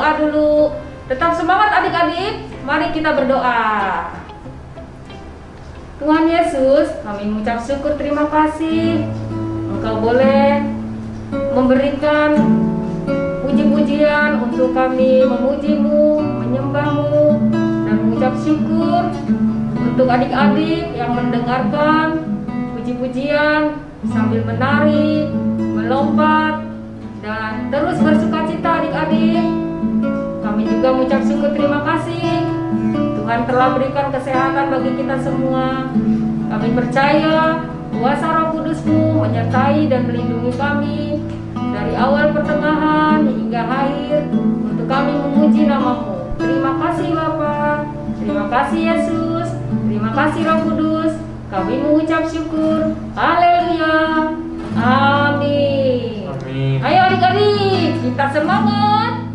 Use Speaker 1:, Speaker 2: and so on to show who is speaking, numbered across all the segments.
Speaker 1: berdoa dulu. Tetap semangat adik-adik, mari kita berdoa. Tuhan Yesus, kami mengucap syukur terima kasih Engkau boleh memberikan puji-pujian untuk kami memuji-Mu, menyembah-Mu, dan mengucap syukur untuk adik-adik yang mendengarkan puji-pujian sambil menari, melompat, dan terus bersukacita adik-adik. Kami juga mengucap syukur terima kasih Tuhan telah berikan kesehatan bagi kita semua. Kami percaya kuasa Roh Kudus-Mu menyertai dan melindungi kami dari awal pertengahan hingga akhir untuk kami memuji nama-Mu. Terima kasih Bapa, terima kasih Yesus, terima kasih Roh Kudus. Kami mengucap syukur. Haleluya. Amin.
Speaker 2: Amin.
Speaker 1: Ayo adik-adik, kita semangat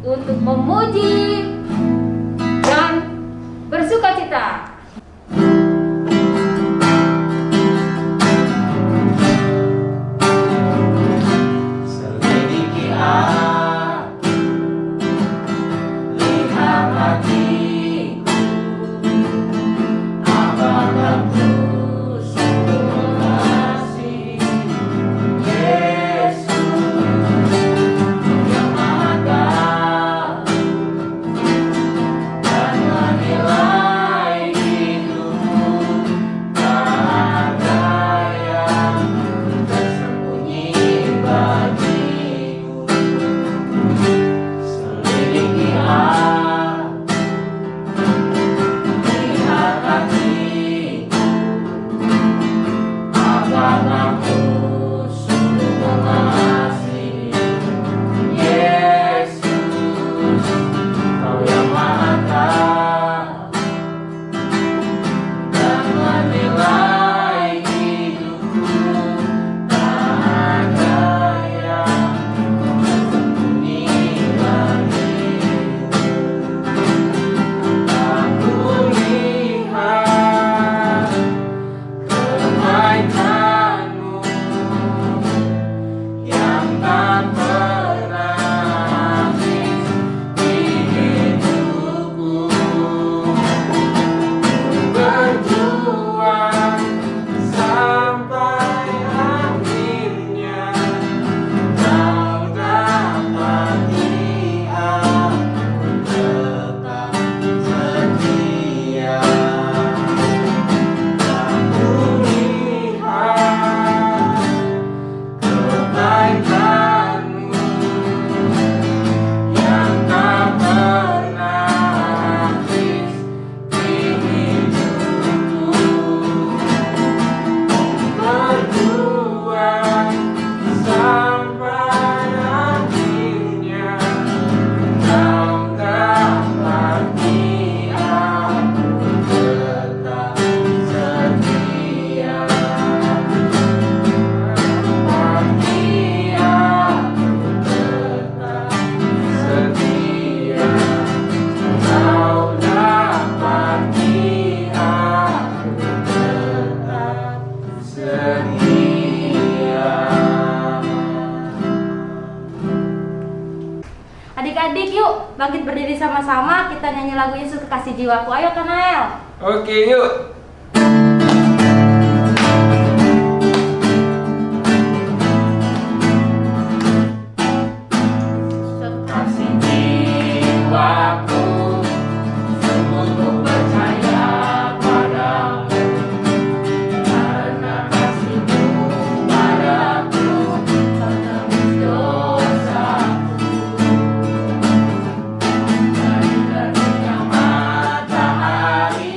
Speaker 1: untuk memuji dan bersukacita.
Speaker 2: Selidiki aku, lihat hatiku, apakah ku sungguh mengasihi Yesus yang Maha Tahu dan menilai hidupku. Tak ada yang tersembunyi bagimu. Selidiki aku, lihat hatiku, apakah ku sungguh mengasihi Yesus, Kau yang Maha Tahu dan menilai hidupku. Tak ada yang tersembunyi bagimu. Aku lihat kebaikan-Mu yang tak pernah habis di hidupku. Berjuang sampai akhirnya, Kau dapati aku tetap setia. Aku lihat kebaikan-Mu yang tak pernah habis di hidupku. Berjuang sampai akhirnya, Kau dapati aku tetap setia. Dapati aku tetap setia. Kau dapati aku tetap setia.
Speaker 3: Adik-adik yuk bangkit berdiri sama-sama, kita nyanyi lagu Yesus Kekasih Jiwaku. Ayo Kanael.
Speaker 2: Oke, yuk. Kasih jiwaku, sungguh ku percaya padamu, karena kasih-Mu padaku Kau tebus dosaku. Dari terbitnya matahari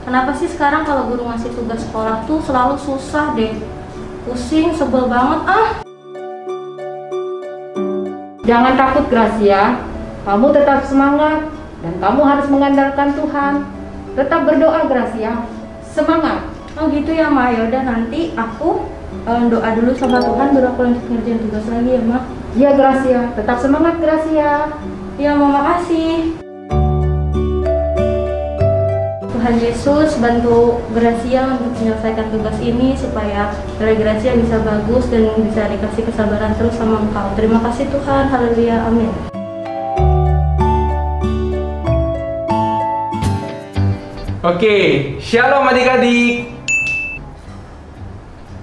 Speaker 3: Kenapa sih sekarang kalau guru ngasih tugas sekolah tuh selalu susah deh? Pusing, sebel banget ah.
Speaker 1: Jangan takut Gracia, kamu tetap semangat dan kamu harus mengandalkan Tuhan. Tetap berdoa Gracia, semangat.
Speaker 3: Oh gitu ya Ma, yaudah nanti aku doa dulu sama Tuhan baru aku lanjut ngerjain tugas lagi ya Ma.
Speaker 1: Iya Gracia, tetap semangat Gracia.
Speaker 3: Ya Ma, makasih. Tuhan Yesus bantu Gracia untuk menyelesaikan tugas ini supaya nilai Gracia bisa bagus dan bisa dikasih kesabaran terus sama Engkau. Terima kasih Tuhan, haleluya, amin.
Speaker 4: Oke, shalom adik-adik.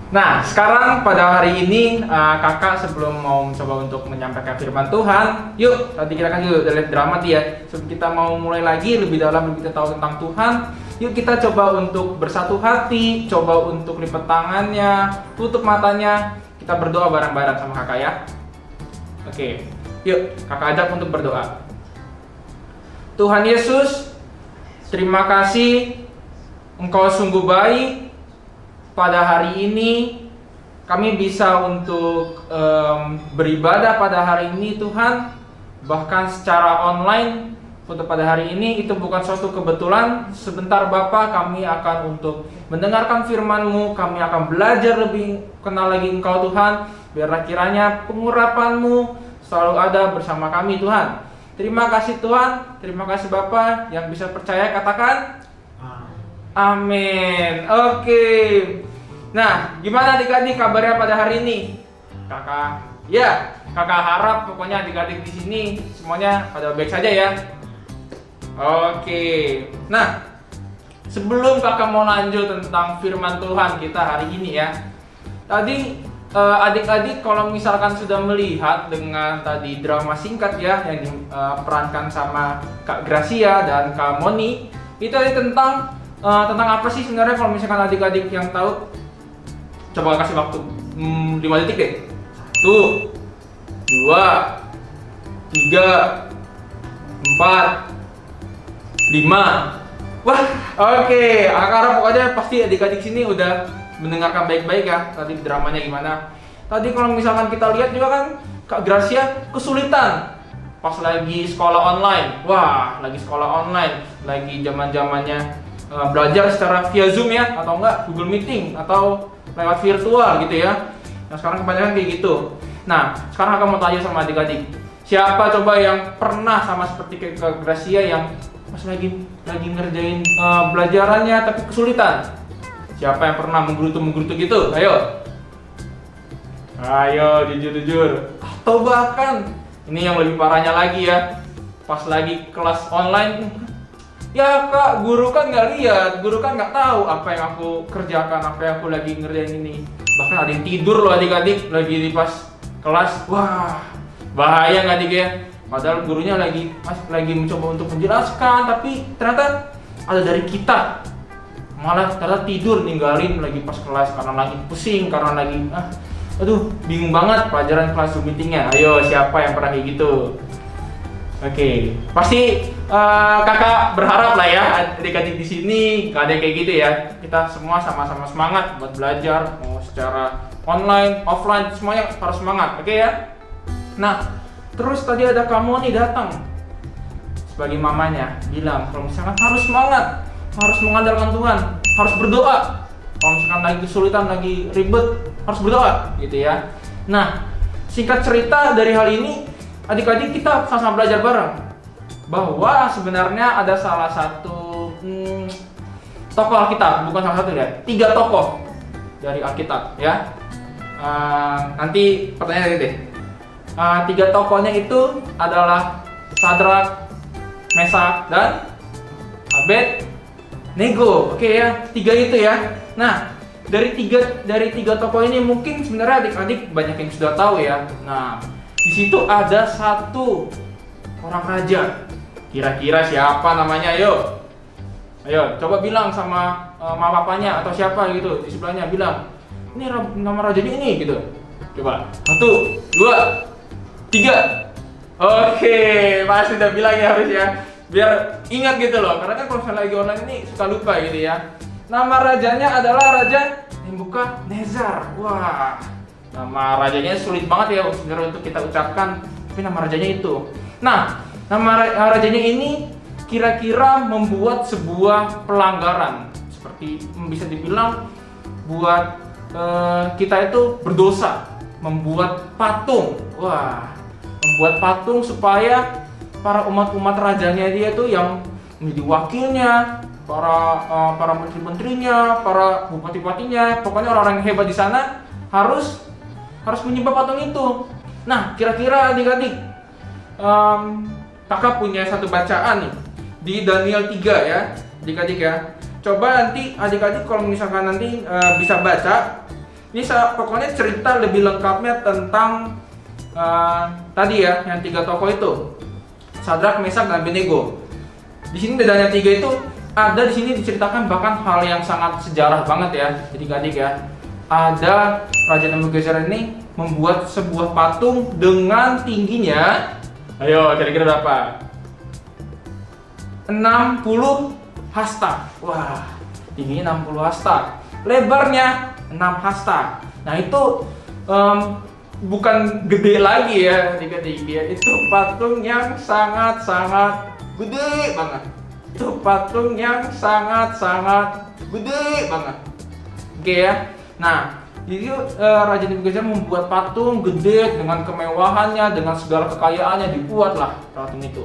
Speaker 4: Nah, sekarang pada hari ini kakak sebelum mau mencoba untuk menyampaikan firman Tuhan, yuk tadi kita kan juga lihat drama ya. Sebelum kita mau mulai lagi lebih dalam lebih kita tahu tentang Tuhan, yuk kita coba untuk bersatu hati, coba untuk lipat tangannya, tutup matanya, kita berdoa bareng-bareng sama kakak ya. Oke, yuk kakak ajak untuk berdoa. Tuhan Yesus, terima kasih Engkau sungguh baik. Pada hari ini kami bisa untuk beribadah pada hari ini Tuhan. Bahkan secara online untuk pada hari ini itu bukan suatu kebetulan. Sebentar Bapa kami akan untuk mendengarkan firman-Mu. Kami akan belajar lebih kenal lagi Engkau Tuhan. Biarlah kiranya pengurapan-Mu selalu ada bersama kami Tuhan. Terima kasih Tuhan. Terima kasih Bapa. Yang bisa percaya katakan amin. Oke. Nah, gimana adik-adik kabarnya pada hari ini? Kakak harap pokoknya adik-adik di sini semuanya pada baik saja ya. Oke. Nah, sebelum kakak mau lanjut tentang firman Tuhan kita hari ini ya. Tadi adik-adik kalau misalkan sudah melihat dengan tadi drama singkat ya yang diperankan sama Kak Gracia dan Kak Moni, itu tadi tentang apa sih sebenarnya kalau misalkan adik-adik yang tahu? Coba kasih waktu 5 detik deh. 1, 2, 3, 4, 5. Wah, oke. Karena pokoknya pasti adik-adik sini udah mendengarkan baik-baik ya tadi dramanya gimana. Tadi kalau misalkan kita lihat juga kan Kak Gracia kesulitan pas lagi sekolah online. Wah, lagi sekolah online, lagi zaman-zamannya belajar secara via Zoom ya, atau enggak Google Meeting atau lewat virtual gitu ya. Nah sekarang kebanyakan kayak gitu. Nah sekarang aku mau tanya sama adik-adik, siapa coba yang pernah sama seperti Kak Gracia yang pas lagi ngerjain belajarannya tapi kesulitan? Siapa yang pernah menggerutu gitu? Ayo jujur. Atau bahkan ini yang lebih parahnya lagi ya, pas lagi kelas online, ya Kak, guru kan nggak lihat, guru kan nggak tahu apa yang aku kerjakan, apa yang aku lagi ngerjain ini. Bahkan ada yang tidur loh adik-adik lagi di pas kelas. Wah, bahaya nggak adik ya? Padahal gurunya lagi mencoba untuk menjelaskan, tapi ternyata ada dari kita malah ternyata tidur ninggalin lagi pas kelas karena lagi pusing, karena lagi bingung banget pelajaran kelas meetingnya. Ayo, siapa yang pernah kayak gitu? Oke, pasti kakak berharap lah ya adik-adik di sini gak ada yang kayak gitu ya. Kita semua sama-sama semangat buat belajar, mau secara online, offline, semuanya harus semangat, oke ya? Nah, terus tadi ada kamu nih datang sebagai mamanya, bilang kalau misalkan harus semangat, harus mengandalkan Tuhan, harus berdoa. Kalau misalkan lagi kesulitan, lagi ribet, harus berdoa gitu ya. Nah, singkat cerita dari hal ini, adik-adik kita sama-sama belajar bareng bahwa sebenarnya ada salah satu tokoh Alkitab, bukan salah satu ya, 3 tokoh dari Alkitab ya. Nanti pertanyaan deh. 3 tokohnya itu adalah Sadrak, Mesak, dan Abednego. Oke ya, 3 itu ya. Nah, dari tiga tokoh ini mungkin sebenarnya adik-adik banyak yang sudah tahu ya. Nah, di situ ada satu orang raja. Kira-kira siapa namanya? Ayo, coba bilang sama mama papanya atau siapa gitu di sebelahnya, bilang, ini nama rajanya ini gitu. Coba, 1, 2, 3. Oke, pasti udah bilang ya harus ya. biar ingat gitu loh, karena kan kalau misalnya lagi online ini suka lupa gitu ya. Nama rajanya adalah Raja Nebukadnezar. Wah, nama rajanya sulit banget ya sebenarnya untuk kita ucapkan, tapi nama rajanya itu. Nah, nama rajanya ini kira-kira membuat sebuah pelanggaran, seperti bisa dibilang buat kita itu berdosa, membuat patung. Wah, membuat patung supaya para umat-umat rajanya dia tuh yang menjadi wakilnya, para menteri-menterinya, para bupati-bupatinya, pokoknya orang-orang yang hebat di sana harus menyembah patung itu. Nah, kira-kira adik-adik, kakak punya satu bacaan nih di Daniel 3 ya, adik-adik ya. Coba nanti adik-adik kalau misalkan nanti bisa baca, ini pokoknya cerita lebih lengkapnya tentang tadi ya, yang 3 tokoh itu, Sadrak, Mesak, dan Abednego. Di sini di Daniel 3 itu ada, di sini diceritakan bahkan hal yang sangat sejarah banget ya, adik-adik ya. Ada Raja Nebukadnezar ini membuat sebuah patung dengan tingginya, ayo kira-kira berapa? 60 hasta. Wah, tingginya 60 hasta, lebarnya 6 hasta. Nah itu bukan gede lagi ya adik-adik ya, itu patung yang sangat-sangat gede banget. Itu patung yang sangat-sangat gede banget. Oke ya. Nah, jadi Raja Nebukadnezar membuat patung gede dengan kemewahannya, dengan segala kekayaannya, dibuatlah patung itu.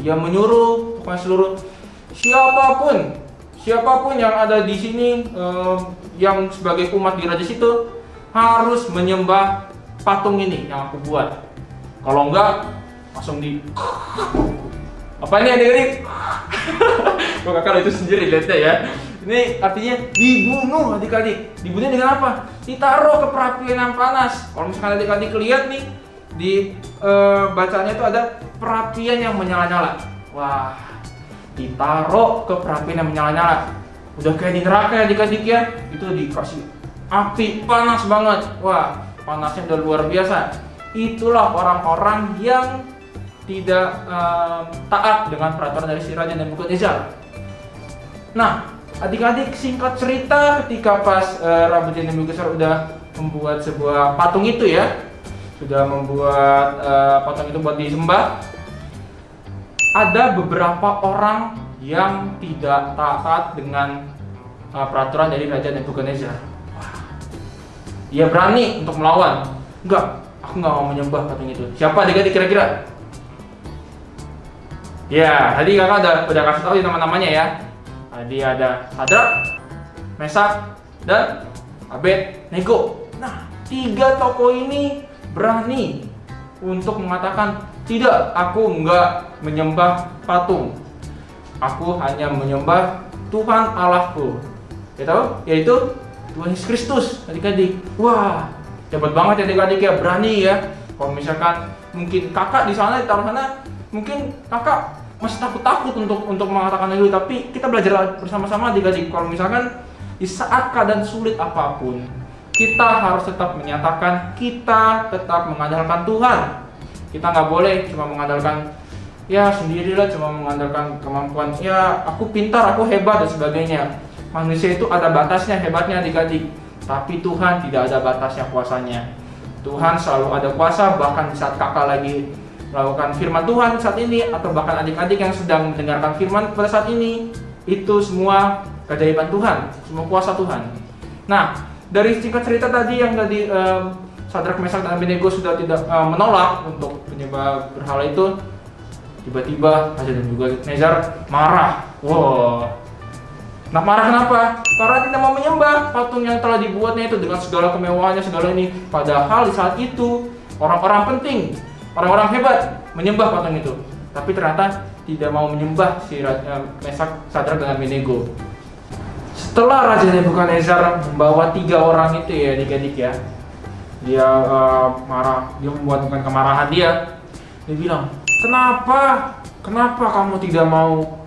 Speaker 4: Dia menyuruh pokoknya seluruh siapapun yang ada di sini, yang sebagai umat di raja situ harus menyembah patung ini yang aku buat. Kalau enggak, langsung di apa ini adik-adik? Kok kakak itu sendiri lihatnya ya. Ini artinya dibunuh adik-adik. Dibunuh dengan apa? Ditaruh ke perapian yang panas. Kalau misalkan adik-adik lihat nih di bacanya itu ada perapian yang menyala-nyala. Wah, ditaruh ke perapian yang menyala-nyala. Udah kayak di neraka ya adik-adik ya. Itu dikasih api panas banget. Wah, panasnya udah luar biasa. Itulah orang-orang yang tidak taat dengan peraturan dari si Raja Nebukadnezar. Nah, adik-adik, singkat cerita, ketika pas Raja Nebukadnezar udah membuat sebuah patung itu ya, sudah membuat patung itu buat disembah, ada beberapa orang yang tidak taat dengan peraturan dari Raja Nebukadnezar. Dia berani untuk melawan. Enggak, aku nggak mau menyembah patung itu. Siapa adik-adik kira-kira? Ya, tadi kakak udah kasih tahu nama-namanya ya. Tadi ada Sadrak, Mesak, dan Abednego. Nah, 3 tokoh ini berani untuk mengatakan, tidak, aku nggak menyembah patung. Aku hanya menyembah Tuhan Allahku. Yaitu Tuhan Yesus Kristus, adik-adik. Wah, hebat banget ya adik-adik ya, berani ya. Kalau misalkan mungkin kakak di sana, di taruh sana, mungkin kakak masih takut-takut untuk mengatakan itu, tapi kita belajar bersama-sama adik-adik. Kalau misalkan di saat keadaan sulit apapun, kita harus tetap menyatakan kita tetap mengandalkan Tuhan. Kita nggak boleh cuma mengandalkan ya sendirilah, cuma mengandalkan kemampuan ya aku pintar, aku hebat dan sebagainya. Manusia itu ada batasnya hebatnya adik-adik, tapi Tuhan tidak ada batasnya kuasanya. Tuhan selalu ada kuasa, bahkan di saat kakak lagi melakukan firman Tuhan saat ini, atau bahkan adik-adik yang sedang mendengarkan firman pada saat ini, itu semua keajaiban Tuhan, semua kuasa Tuhan. Nah, dari singkat cerita tadi yang tadi Sadrak, Mesak, dan Abednego sudah tidak menolak untuk penyembah berhala itu, tiba-tiba Raja Nebukadnezar marah. Wow. Nah, marah kenapa? Karena tidak mau menyembah patung yang telah dibuatnya itu dengan segala kemewahannya, segala ini. Padahal di saat itu orang-orang penting, orang-orang hebat menyembah patung itu, tapi ternyata tidak mau menyembah si Mesak, Sadrak, dan Abednego. Setelah Raja Nebukadnezar membawa 3 orang itu ya adik-adik ya, dia marah, dia membuatkan kemarahan dia. Dia bilang, kenapa kamu tidak mau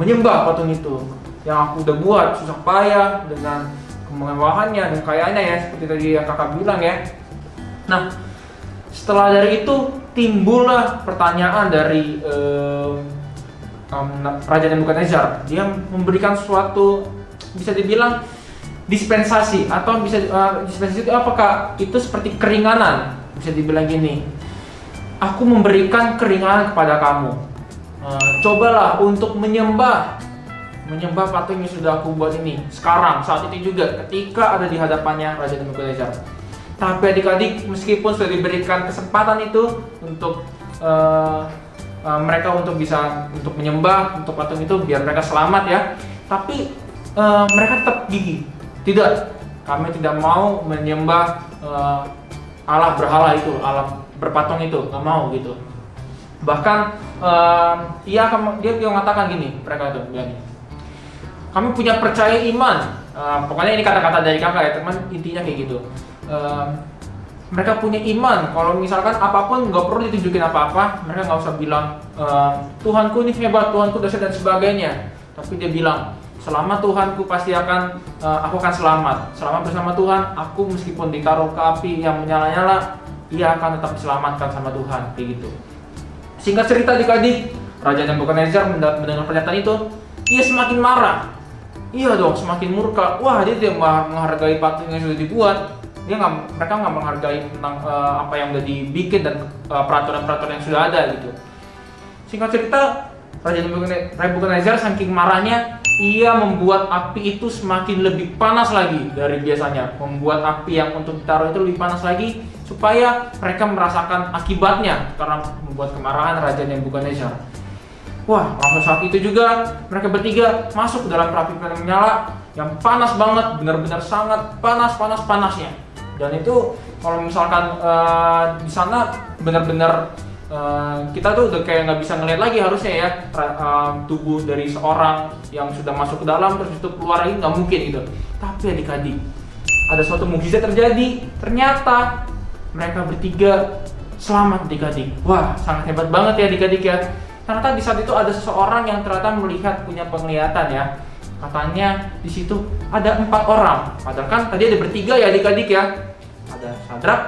Speaker 4: menyembah patung itu yang aku udah buat susah payah dengan kemewahannya dan kekayaannya ya, seperti tadi yang kakak bilang ya. Nah, setelah dari itu timbullah pertanyaan dari Raja Nebukadnezar. Dia memberikan suatu, bisa dibilang dispensasi, atau bisa dispensasi itu apakah? Itu seperti keringanan, bisa dibilang gini. Aku memberikan keringanan kepada kamu. Cobalah untuk menyembah patung yang sudah aku buat ini. Sekarang, saat itu juga, ketika ada di hadapannya Raja Nebukadnezar. Tapi adik-adik, meskipun sudah diberikan kesempatan itu untuk mereka untuk bisa untuk menyembah untuk patung itu biar mereka selamat ya, tapi mereka tetap gigih. Tidak, kami tidak mau menyembah Allah berhala itu, Allah berpatung itu, nggak mau gitu. Bahkan dia mengatakan gini, mereka itu bilang, kami punya percaya iman. Pokoknya ini kata-kata dari kakak ya teman, intinya kayak gitu. Mereka punya iman kalau misalkan apapun nggak perlu ditunjukin apa-apa, mereka nggak usah bilang Tuhanku ini hebat, Tuhanku dahsyat dan sebagainya. Tapi dia bilang, selama Tuhanku pasti akan aku akan selamat. Selama bersama Tuhan, aku meskipun ditaruh ke api yang menyala-nyala, ia akan tetap diselamatkan sama Tuhan, kayak gitu. Singkat cerita adik-adik, Raja Nebukadnezar mendengar pernyataan itu, ia semakin marah. Iya dong, semakin murka. Wah, dia tidak menghargai patung yang sudah dibuat. Mereka nggak menghargai tentang apa yang udah dibikin dan peraturan-peraturan yang sudah ada gitu. Singkat cerita, Raja Nebukadnezar saking marahnya, ia membuat api itu semakin lebih panas lagi dari biasanya. Membuat api yang untuk ditaruh itu lebih panas lagi supaya mereka merasakan akibatnya karena membuat kemarahan Raja Nebukadnezar. Wah, langsung saat itu juga mereka bertiga masuk ke dalam perapian yang menyala yang panas banget, benar-benar sangat panasnya. Dan itu kalau misalkan di sana benar-benar kita tuh udah kayak nggak bisa ngeliat lagi harusnya ya tubuh dari seorang yang sudah masuk ke dalam terus itu keluar lagi, nggak mungkin gitu. Tapi adik-adik, ada suatu mukjizat terjadi. Ternyata mereka bertiga selamat adik-adik. Wah, sangat hebat banget ya adik-adik ya. Ternyata di saat itu ada seseorang yang ternyata melihat, punya penglihatan ya. Katanya di situ ada 4 orang. Padahal kan tadi ada bertiga ya adik-adik ya. Ada Sadrak,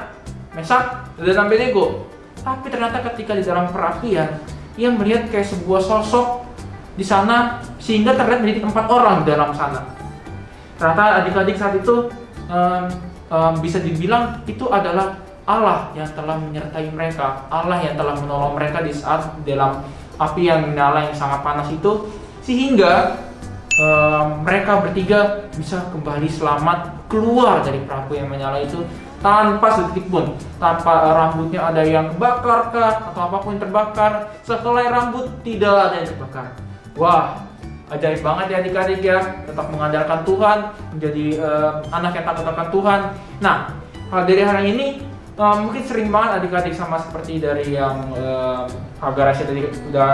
Speaker 4: Mesak, dan Abednego. Tapi ternyata ketika di dalam perapian, ia melihat kayak sebuah sosok di sana sehingga terlihat menjadi 4 orang di dalam sana. Ternyata adik-adik saat itu bisa dibilang itu adalah Allah yang telah menyertai mereka, Allah yang telah menolong mereka di saat dalam api yang menyala yang sangat panas itu, sehingga mereka bertiga bisa kembali selamat keluar dari perahu yang menyala itu tanpa sedetik pun, tanpa rambutnya ada yang kebakar kah atau apapun yang terbakar, sehelai rambut tidak ada yang terbakar. Wah, ajaib banget ya adik-adik ya, tetap mengandalkan Tuhan, menjadi anak yang takut akan Tuhan. Nah, kalau dari hari ini mungkin sering banget adik-adik sama seperti dari yang Kak Garasya tadi udah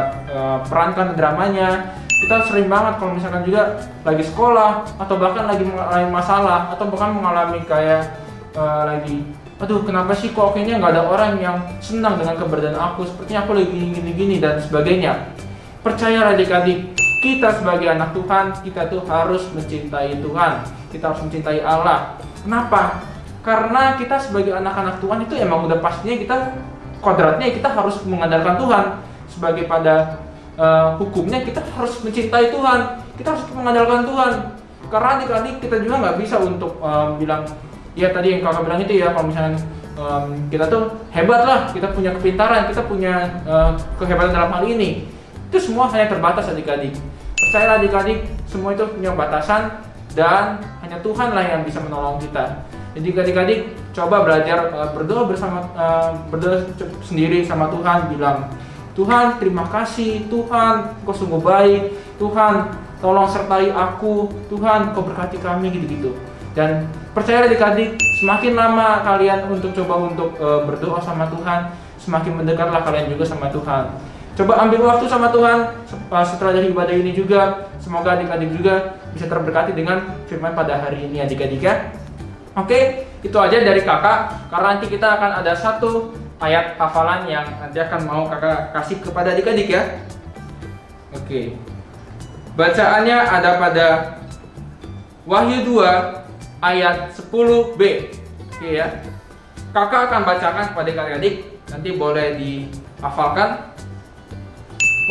Speaker 4: perankan dramanya. Kita sering banget kalau misalkan juga lagi sekolah atau bahkan lagi mengalami masalah atau bahkan mengalami kayak lagi, aduh kenapa sih kok kayaknya nggak ada orang yang senang dengan keberadaan aku, sepertinya aku lagi gini-gini dan sebagainya. Percaya adik-adik, kita sebagai anak Tuhan, kita tuh harus mencintai Tuhan, kita harus mencintai Allah. Kenapa? Karena kita sebagai anak-anak Tuhan itu emang udah pastinya kita kodratnya kita harus mengandalkan Tuhan. Sebagai pada hukumnya kita harus mencintai Tuhan, kita harus mengandalkan Tuhan. Karena adik-adik kita juga nggak bisa untuk bilang, ya tadi yang kakak bilang itu ya, kalau misalnya kita tuh hebat lah, kita punya kepintaran, kita punya kehebatan dalam hal ini. Itu semua hanya terbatas adik-adik. Percayalah adik-adik, semua itu punya batasan dan hanya Tuhan lah yang bisa menolong kita. Jadi adik-adik coba belajar berdoa bersama, berdoa sendiri sama Tuhan, bilang, Tuhan terima kasih, Tuhan Kau sungguh baik, Tuhan tolong sertai aku, Tuhan Kau berkati kami, gitu-gitu. Dan percayalah adik-adik, semakin lama kalian untuk coba untuk berdoa sama Tuhan, semakin mendekatlah kalian juga sama Tuhan. Coba ambil waktu sama Tuhan setelah dari ibadah ini juga. Semoga adik-adik juga bisa terberkati dengan firman pada hari ini adik-adik ya. Oke, itu aja dari kakak. Karena nanti kita akan ada satu ayat hafalan yang nanti akan mau kakak kasih kepada adik-adik ya. Oke, bacaannya ada pada Wahyu 2 ayat 10b. Oke ya, kakak akan bacakan kepada adik-adik. Nanti boleh dihafalkan.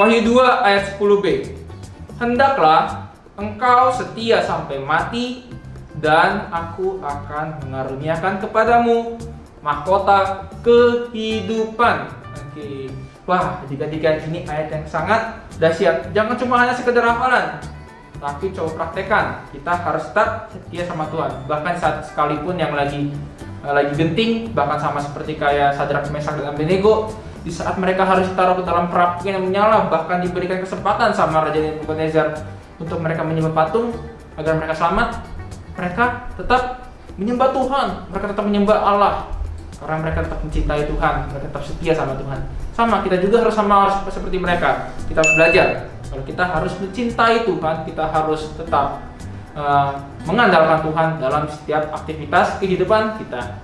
Speaker 4: Wahyu 2 ayat 10b. Hendaklah engkau setia sampai mati, dan aku akan mengaruniakan kepadamu mahkota kehidupan. Oke. Wah, adik-adik, ini ayat yang sangat dahsyat. Jangan cuma hanya sekedar hafalan, tapi coba praktekkan. Kita harus tetap setia sama Tuhan. Bahkan saat sekalipun yang lagi genting, bahkan sama seperti kayak Sadrak, Mesak, dan Abednego, di saat mereka harus ditaruh ke dalam perapian yang menyala, bahkan diberikan kesempatan sama Raja Nebukadnezar untuk mereka menyembah patung agar mereka selamat, mereka tetap menyembah Tuhan, mereka tetap menyembah Allah karena mereka tetap mencintai Tuhan, mereka tetap setia sama Tuhan. Sama, kita juga harus seperti mereka. Kita harus belajar kalau kita harus mencintai Tuhan, kita harus tetap mengandalkan Tuhan dalam setiap aktivitas kehidupan kita.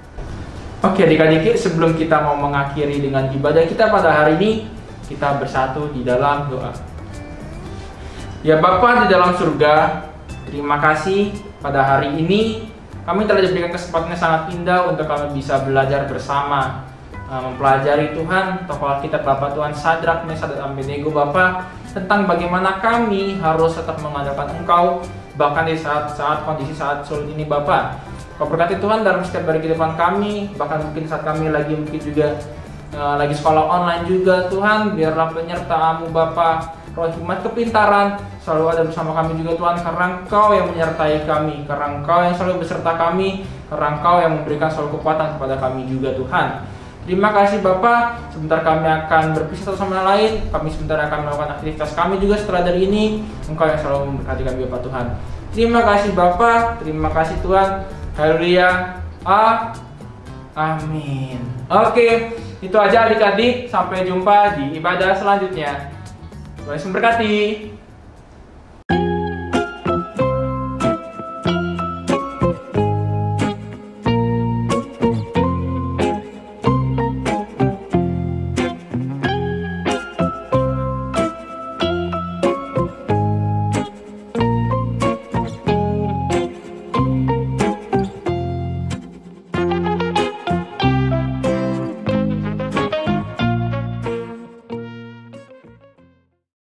Speaker 4: Oke adik-adik, sebelum kita mau mengakhiri dengan ibadah kita pada hari ini, kita bersatu di dalam doa. Ya Bapa di dalam surga, terima kasih pada hari ini kami telah diberikan kesempatan yang sangat indah untuk kami bisa belajar bersama, mempelajari Tuhan tokoh Alkitab Bapa Tuhan Sadrak, Mesak, dan Abednego Bapa, tentang bagaimana kami harus tetap mengandalkan Engkau bahkan di saat kondisi saat sulit ini Bapa. Kau berkati Tuhan dalam setiap hari kehidupan kami, bahkan mungkin saat kami mungkin juga lagi sekolah online juga Tuhan, biarlah penyertaan-Mu Bapa, roh hikmat kepintaran selalu ada bersama kami juga Tuhan, karena Engkau yang menyertai kami, karena Engkau yang selalu beserta kami, karena Engkau yang memberikan selalu kekuatan kepada kami juga Tuhan. Terima kasih Bapa. Sebentar kami akan berpisah satu sama lain, kami sebentar akan melakukan aktivitas kami juga setelah dari ini. Engkau yang selalu memberkati kami Bapa Tuhan. Terima kasih Bapa, terima kasih Tuhan. Haleluya. Amin. Oke, itu aja adik-adik. Sampai jumpa di ibadah selanjutnya. Tuhan Yesus memberkati.